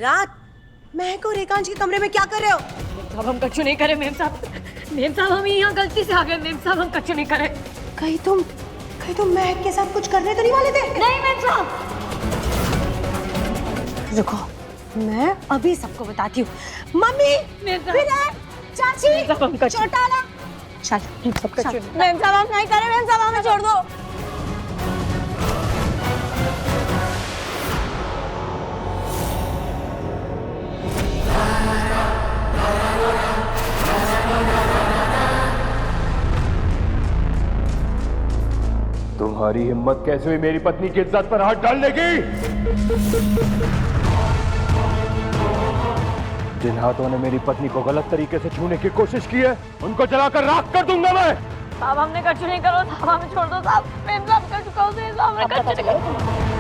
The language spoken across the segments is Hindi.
रात महक और एकांश के कमरे में क्या कर रहे हो? साहब हम कच्चू नहीं करे मेम साहब। मेम साहब हम यहाँ गलती से आ गए। मेम साहब हम कच्चू नहीं करे। कहीं तुम महक के साथ कुछ करने तो नहीं वाले थे? नहीं मेम साहब। रुको, मैं अभी सबको बताती हूँ। मम्मी, विनय, चाची, चौटाला, चल सब कच्चू। मेम साहब हम नहीं करे। मेम साहब हमें छोड़ दो। तुम्हारी हिम्मत कैसे हुई मेरी पत्नी की इज्जत पर हाथ डालने की? जिन हाथों ने मेरी पत्नी को गलत तरीके से छूने की कोशिश की है उनको जलाकर राख कर दूंगा मैं। साहब हमने कच्चू नहीं करो। साहब हमें छोड़ दो। साहब मेम साहब कर चुका हूँ। हमने कच्चू नहीं करो।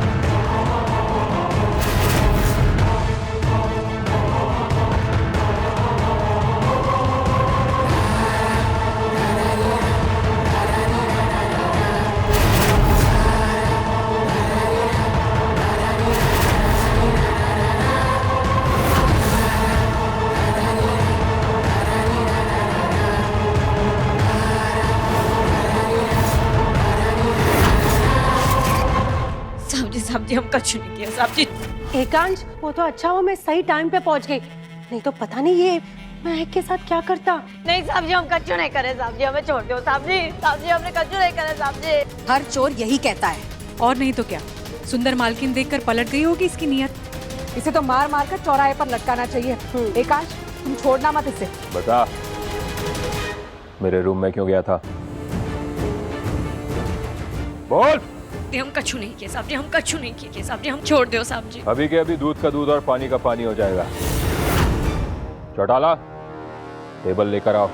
साहब जी हम कच्चू नहीं किया। साहब जी एकांश, वो तो अच्छा हुआ मैं सही टाइम पे पहुंच गई, नहीं तो पता नहीं ये महक के साथ क्या करता। नहीं साहब जी हम कच्चू नहीं करे। साहब जी हमें छोड़ दो। साहब जी हमने कच्चू नहीं करे। साहब जी हर चोर यही कहता है, और नहीं तो क्या। सुंदर मालकिन देखकर पलट गई होगी इसकी नियत। इसे तो मार मार कर चौराहे पर लटकाना चाहिए। एकांश तुम छोड़ना मत इसे। बता, मेरे रूम में क्यों गया था? बोल। हम कच्चू नहीं किए साहब जी। हम कच्चू नहीं किए साहब जी। हम छोड़ दो साहब जी। अभी के अभी दूध का दूध और पानी का पानी हो जाएगा। चौटाला, टेबल लेकर आओ।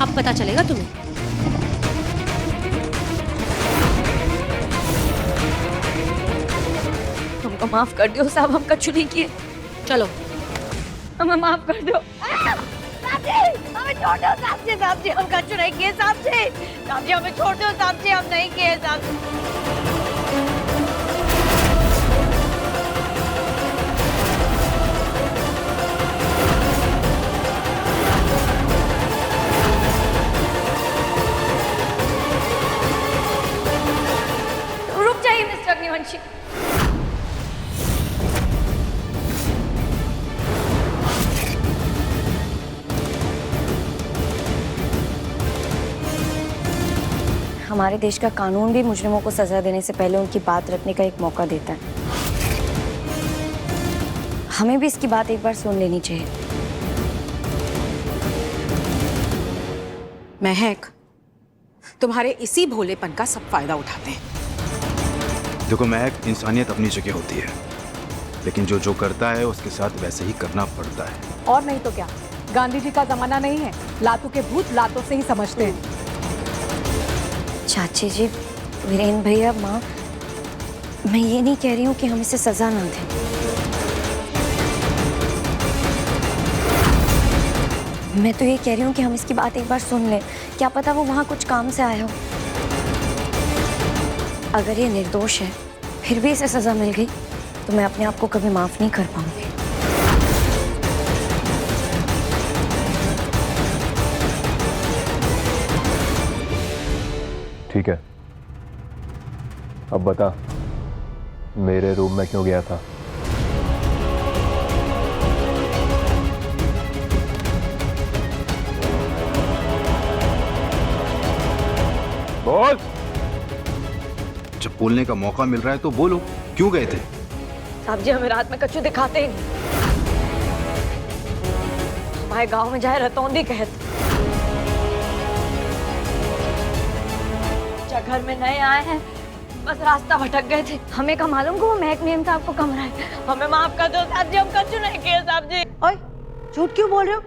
अब पता चलेगा तुम्हें। हमको माफ कर दो साहब। हम कच्चू नहीं किए। चलो हमें माफ कर दो। हमें छोड़ दो साहब जी। साहब जी हम कच्चू नहीं किए। साहब जी हमें छोड़ दो। साहब जी हम नहीं किए। साहब रुक जाइए मिस्टर अग्निवंशी। हमारे देश का कानून भी मुजरिमों को सजा देने से पहले उनकी बात रखने का एक मौका देता है। हमें भी इसकी बात एक बार सुन लेनी चाहिए। महक, तुम्हारे इसी भोलेपन का सब फायदा उठाते हैं। देखो महक, इंसानियत अपनी जगह होती है, लेकिन जो करता है उसके साथ वैसे ही करना पड़ता है। और नहीं तो क्या, गांधी जी का जमाना नहीं है। लातों के भूत लातों से ही समझते हैं। चाची जी, वीरेन भैया, माँ, मैं ये नहीं कह रही हूँ कि हम इसे सजा ना दें। मैं तो ये कह रही हूँ कि हम इसकी बात एक बार सुन लें। क्या पता वो वहाँ कुछ काम से आया हो। अगर ये निर्दोष है फिर भी इसे सजा मिल गई तो मैं अपने आप को कभी माफ नहीं कर पाऊंगी। ठीक है, अब बता, मेरे रूम में क्यों गया था? बोल। जब बोलने का मौका मिल रहा है तो बोलो, क्यों गए थे? साहब जी हमें रात में कच्चू दिखाते ही नहीं। हमारे गांव में जाए रतौंदी कहते। घर में नए आए हैं, बस रास्ता भटक गए थे। हमें का मालूम को वो महक मेम साहब को कमरा है। हमें माफ कर दो साहब जी। हम कच्चू नहीं किए साहब जी। ओए, झूठ क्यों बोल रहे हो?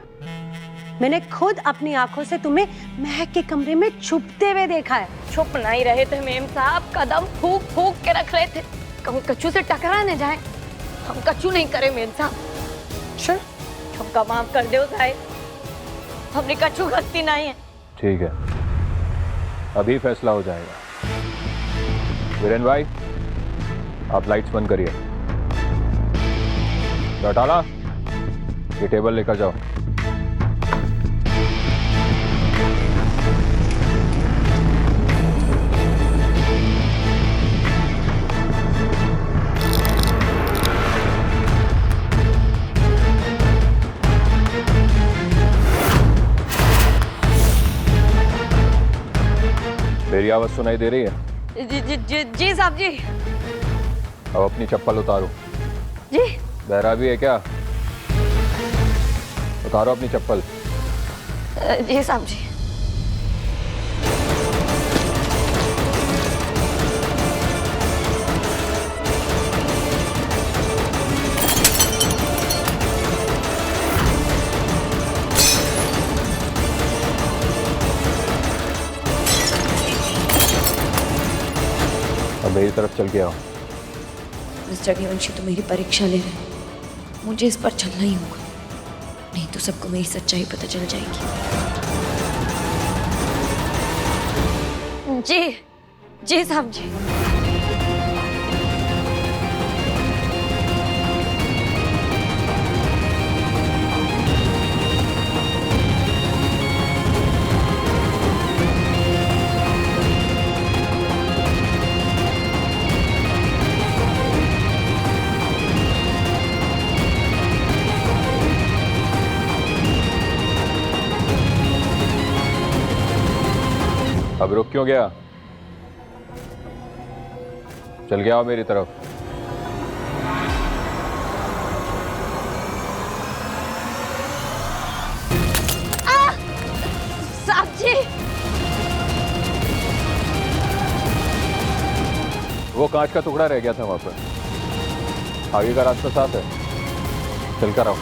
मैंने खुद अपनी आंखों से तुम्हें महक के कमरे में छुपते हुए देखा है। छुप नहीं रहे थे मेम साहब, कदम फूक फूक के रख रहे थे, कहूँ कच्चू से टकरा न जाए। हम कच्चू नहीं करे मेम साहब। चल, हमका माफ कर दो साहब, हमने कच्चू गलती नहीं है। ठीक है, अभी फैसला हो जाएगा। वीरेन भाई, आप लाइट्स बंद करिए। चौटाला, ये टेबल लेकर जाओ। मेरी आवाज सुनाई दे रही है? जी साहब जी। अब अपनी चप्पल उतारो। जी। बहरा भी है क्या? उतारो अपनी चप्पल। जी साहब जी। अब मेरी तरफ चल के आओ। मिस्टर अग्निवंशी तो मेरी परीक्षा ले रहे हैं, मुझे इस पर चलना ही होगा, नहीं तो सबको मेरी सच्चाई पता चल जाएगी। जी साहब जी। अब रुक क्यों गया? चल गया मेरी तरफ। साहब जी। वो कांच का टुकड़ा रह गया था वहां पर। आगे का रास्ता साफ है, चलकर आओ।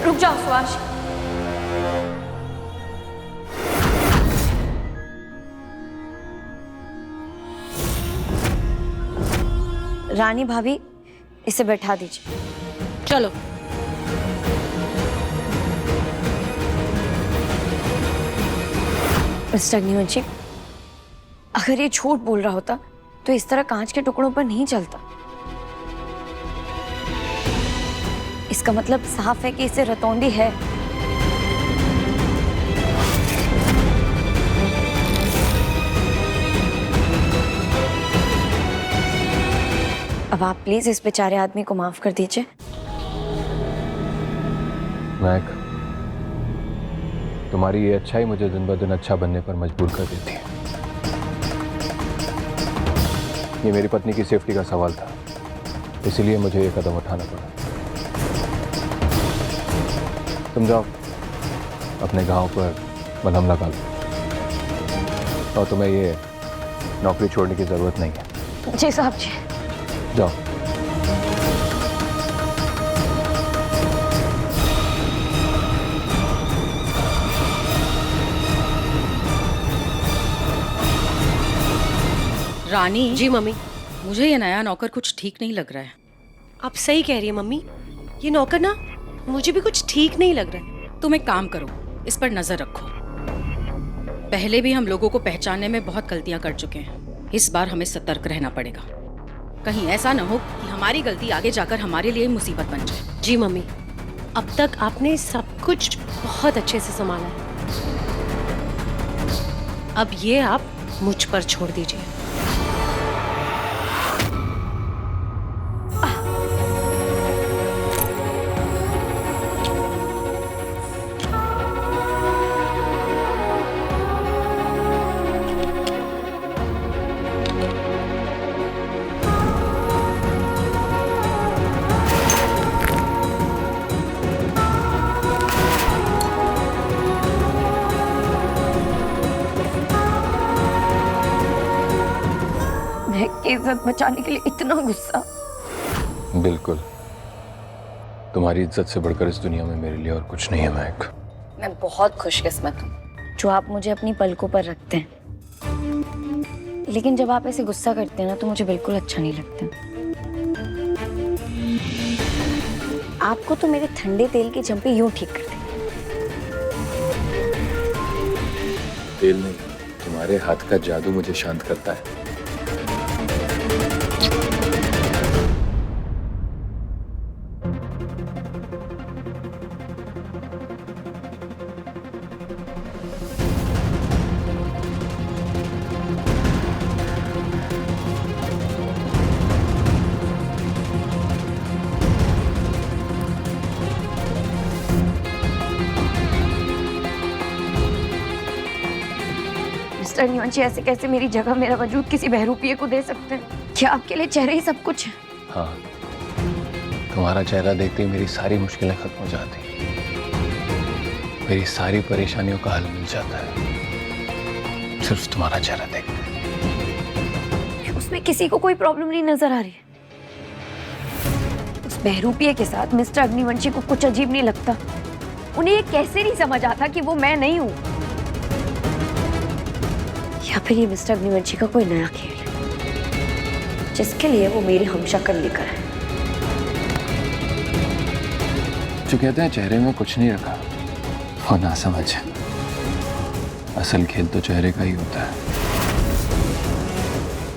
रुक जाओ सुभाष। रानी भाभी, इसे बैठा दीजिए। चलो। मिस्टर अग्निवंशी, अगर ये झूठ बोल रहा होता तो इस तरह कांच के टुकड़ों पर नहीं चलता। इसका मतलब साफ है कि इसे रतौंधी है। अब आप प्लीज इस बेचारे आदमी को माफ कर दीजिए। महक, तुम्हारी ये अच्छाई मुझे दिन ब दिन अच्छा बनने पर मजबूर कर देती है। ये मेरी पत्नी की सेफ्टी का सवाल था, इसलिए मुझे ये कदम उठाना पड़ा। तुम जाओ, अपने गांव पर मलहम लगा लो, और तुम्हें ये नौकरी छोड़ने की जरूरत नहीं है। जी साहब जी। जाओ। रानी। जी मम्मी। मुझे ये नया नौकर कुछ ठीक नहीं लग रहा है। आप सही कह रही है मम्मी, ये नौकर ना मुझे भी कुछ ठीक नहीं लग रहा है। तुम एक काम करो, इस पर नजर रखो। पहले भी हम लोगों को पहचानने में बहुत गलतियां कर चुके हैं, इस बार हमें सतर्क रहना पड़ेगा। कहीं ऐसा न हो कि हमारी गलती आगे जाकर हमारे लिए मुसीबत बन जाए। जी मम्मी, अब तक आपने सब कुछ बहुत अच्छे से संभाला है, अब ये आप मुझ पर छोड़ दीजिए। महक की इज्जत बचाने के लिए इतना गुस्सा, बिल्कुल। तुम्हारी इज्जत से बढ़कर इस दुनिया में मेरे लिए और कुछ नहीं है महक। मैं बहुत खुशकिस्मत हूँ जो आप मुझे अपनी पलकों पर रखते हैं, लेकिन जब आप ऐसे गुस्सा करते हैं ना तो मुझे बिल्कुल अच्छा नहीं लगता। आपको तो मेरे ठंडे तेल के चंपे यूं ठीक करते। तेल नहीं, तुम्हारे हाथ का जादू मुझे शांत करता है। मिस्टर निवंशी ऐसे कैसे मेरी जगह मेरा वजूद किसी बहरूपिये को दे सकते हैं? क्या आपके लिए चेहरे ही सब कुछ है? हाँ, तुम्हारा चेहरा देखते ही मेरी सारी मुश्किलें खत्म हो जाती, मेरी सारी परेशानियों का हल मिल जाता है सिर्फ तुम्हारा चेहरा देखते। उसमें किसी को कोई प्रॉब्लम नहीं नजर आ रही है? उस बहरूपिये के साथ मिस्टर अग्निवंशी को कुछ अजीब नहीं लगता? उन्हें ये कैसे नहीं समझ आता कि वो मैं नहीं हूं? या फिर ये मिस्टर अग्निवंशी का कोई नया खेल है जिसके लिए वो मेरी हमशक्ल लेकर है? जो कहते हैं चेहरे में कुछ नहीं रखा वो ना समझ है। असल खेल तो चेहरे का ही होता है।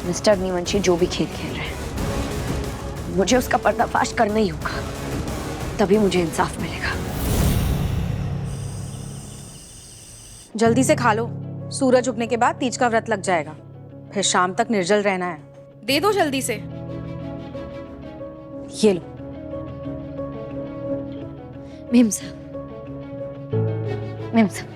मिस्टर अग्निवंशी जो भी खेल खेल रहे हैं, मुझे उसका पर्दाफाश करना ही होगा, तभी मुझे इंसाफ मिलेगा। जल्दी से खा लो, सूरज उगने के बाद तीज का व्रत लग जाएगा, फिर शाम तक निर्जल रहना है। दे दो जल्दी से। ये लो। मेम साहब, मेम साहब,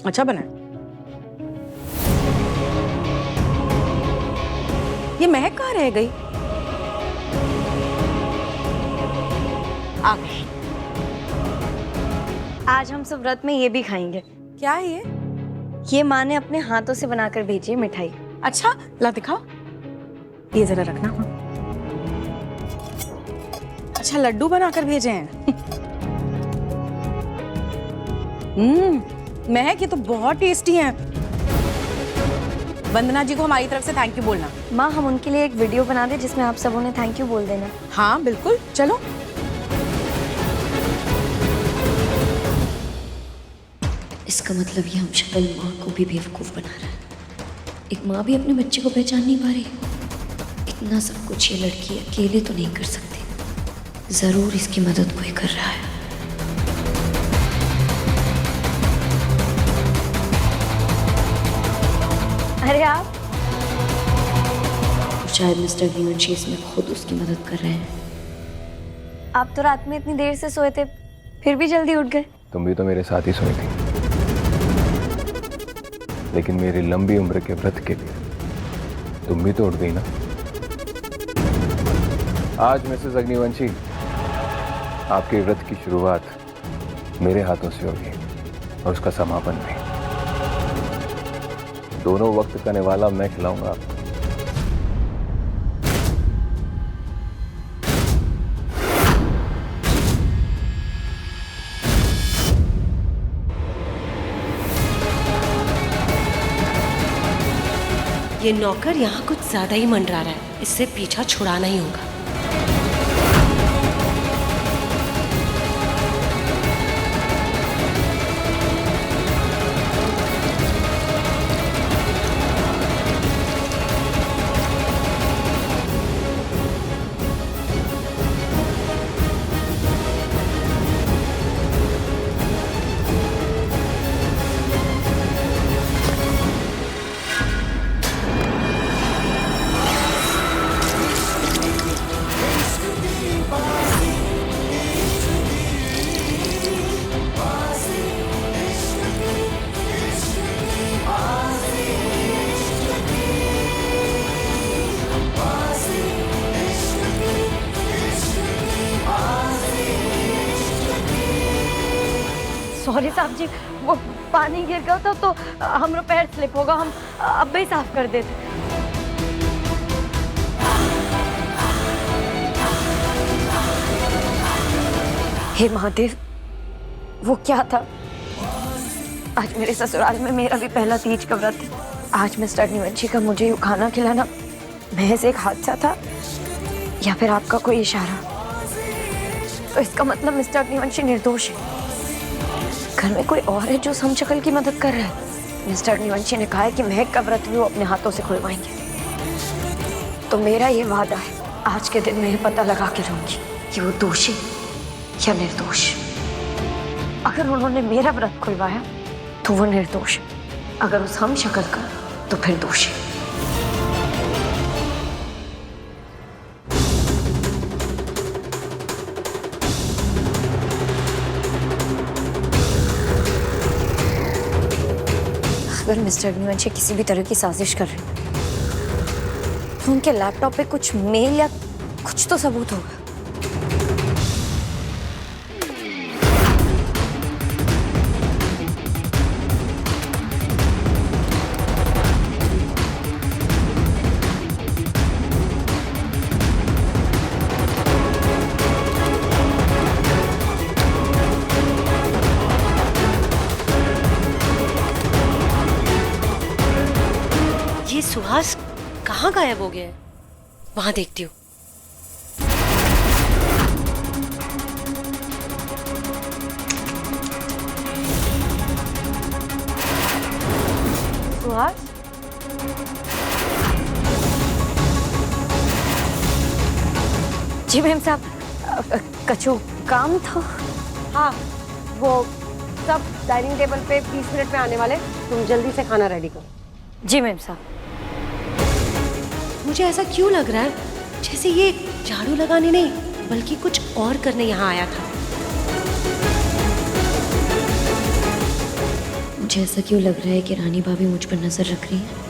अच्छा बना है। ये महक कहाँ रह गई? आ गई। आज हम सब व्रत में ये भी खाएंगे। क्या है ये? ये माँ ने अपने हाथों से बनाकर भेजी है मिठाई। अच्छा, ला दिखाओ। ये जरा रखना। अच्छा, लड्डू बनाकर भेजे हैं। महक, ये तो बहुत टेस्टी हैं। वंदना जी को हमारी तरफ से थैंक यू बोलना। माँ, हम उनके लिए एक वीडियो बना दे जिसमें आप सब उन्हें थैंक यू बोल देना। हाँ बिल्कुल, चलो। इसका मतलब ये हमशक्ल माँ को भी बेवकूफ बना रहा है। एक माँ भी अपने बच्चे को पहचान नहीं पा रही। इतना सब कुछ ये लड़की अकेले तो नहीं कर सकती, जरूर इसकी मदद कोई कर रहा है। अरे आप, शायद मिस्टर अग्निवंशी इसमें खुद उसकी मदद कर रहे हैं। आप तो रात में इतनी देर से सोए थे, फिर भी जल्दी उठ गए। तुम भी तो मेरे साथ ही सोई थी, लेकिन मेरी लंबी उम्र के व्रत के लिए तुम भी तो उठ गई ना। आज मिसेस अग्निवंशी, आपके व्रत की शुरुआत मेरे हाथों से होगी और उसका समापन भी। दोनों वक्त का निवाला मैं खिलाऊंगा आपको। ये नौकर यहाँ कुछ ज्यादा ही मंडरा रहा है, इससे पीछा छुड़ाना ही होगा। सॉरी साहब जी, वो पानी गिर गयो तो हमरो पैर स्लिप होगा, हम अब ही साफ कर देते। हे महादेव, वो क्या था? आज मेरे ससुराल में मेरा भी पहला तीज का व्रत है। आज मिस्टर निवंशी का मुझे खाना खिलाना महज एक हादसा था या फिर आपका कोई इशारा? तो इसका मतलब मिस्टर निवंशी निर्दोष है। घर में कोई और है जो समशक्ल की मदद कर रहा है। मिस्टर निवंशी ने कहा है कि महक का व्रत भी वो अपने हाथों से खुलवाएंगे। तो मेरा ये वादा है, आज के दिन में ये पता लगा के रहूंगी कि वो दोषी या निर्दोष। अगर उन्होंने मेरा व्रत खुलवाया तो वो निर्दोष, अगर उस हम शक्ल का तो फिर दोषी। अगर मिस्टर निवंशी किसी भी तरह की साजिश कर रहे तो उनके लैपटॉप पे कुछ मेल या कुछ तो सबूत होगा। ये सुहास कहाँ गायब हो गया है? वहां देखती हूँ। सुहास, जी मैम साहब, कछु काम था? हाँ, वो सब डाइनिंग टेबल पे 20 मिनट में आने वाले, तुम जल्दी से खाना रेडी करो। जी मैम साहब। मुझे ऐसा क्यों लग रहा है जैसे ये झाड़ू लगाने नहीं बल्कि कुछ और करने यहाँ आया था। मुझे ऐसा क्यों लग रहा है कि रानी भाभी मुझ पर नजर रख रही है?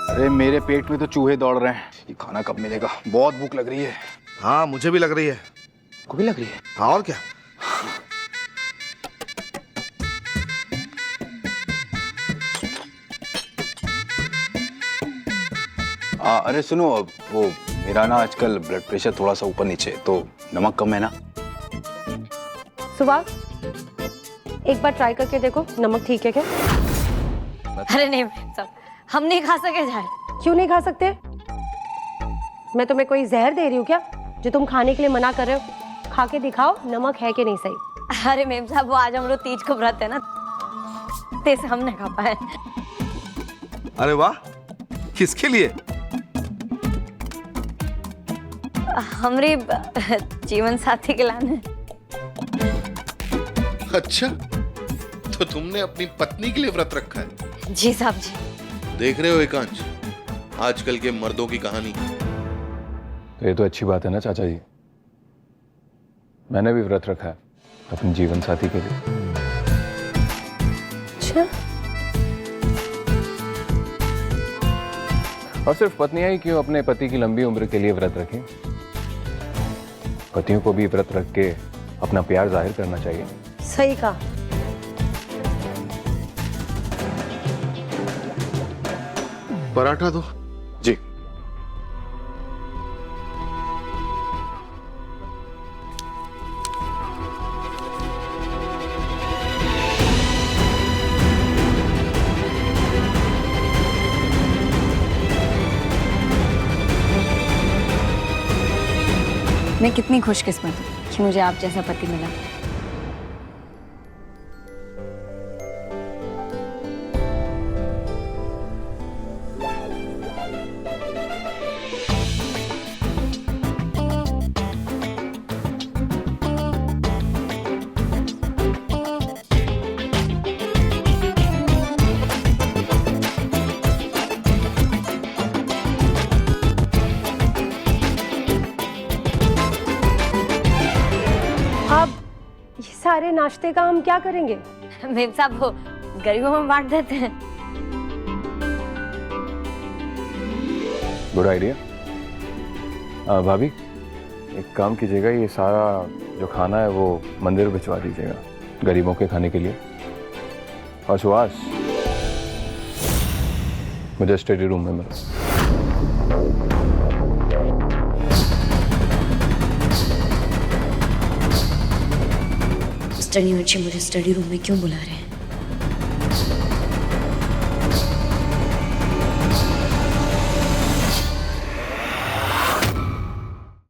अरे मेरे पेट में तो चूहे दौड़ रहे हैं। ये खाना कब मिलेगा? बहुत भूख लग रही है। हाँ मुझे भी लग रही है। को भी लग रही है? हाँ और क्या। अरे सुनो, वो मेरा ना आजकल ब्लड प्रेशर थोड़ा सा ऊपर नीचे, तो नमक कम है ना? सुबह एक बार ट्राई करके देखो, नमक ठीक है क्या? अरे नहीं मैम साहब, हम नहीं खा सके झाड़। क्यों नहीं खा सकते? मैं तुम्हें कोई जहर दे रही हूँ क्या जो तुम खाने के लिए मना कर रहे हो? खा के दिखाओ नमक है कि नहीं सही। अरे मैम साहब, वो आज हम लोग तीज को व्रत है ना, तेरे हम नहीं खा पाए। अरे वाह, किसके लिए? हमरे जीवन साथी के लाने। अच्छा, तो तुमने अपनी पत्नी के लिए व्रत रखा है? जी साहब जी। देख रहे हो एकांश, आजकल के मर्दों की कहानी। तो ये तो अच्छी बात है ना चाचा जी, मैंने भी व्रत रखा है अपने जीवन साथी के लिए। अच्छा, और सिर्फ पत्नियां ही क्यों अपने पति की लंबी उम्र के लिए व्रत रखें, पतियों को भी व्रत रख के अपना प्यार जाहिर करना चाहिए। सही कहा। पराठा दो। जी। मैं कितनी खुशकिस्मत हूँ कि मुझे आप जैसा पति मिला। नाश्ते का हम क्या करेंगे? मेम साहब वो गरीबों में बांट देते हैं। Good idea. भाभी एक काम कीजिएगा, ये सारा जो खाना है वो मंदिर भिजवा दीजिएगा गरीबों के खाने के लिए। और सुहास मुझे स्टडी रूम में मिलो। मिस्टर नीवंशी मुझे स्टडी रूम में क्यों बुला रहे हैं?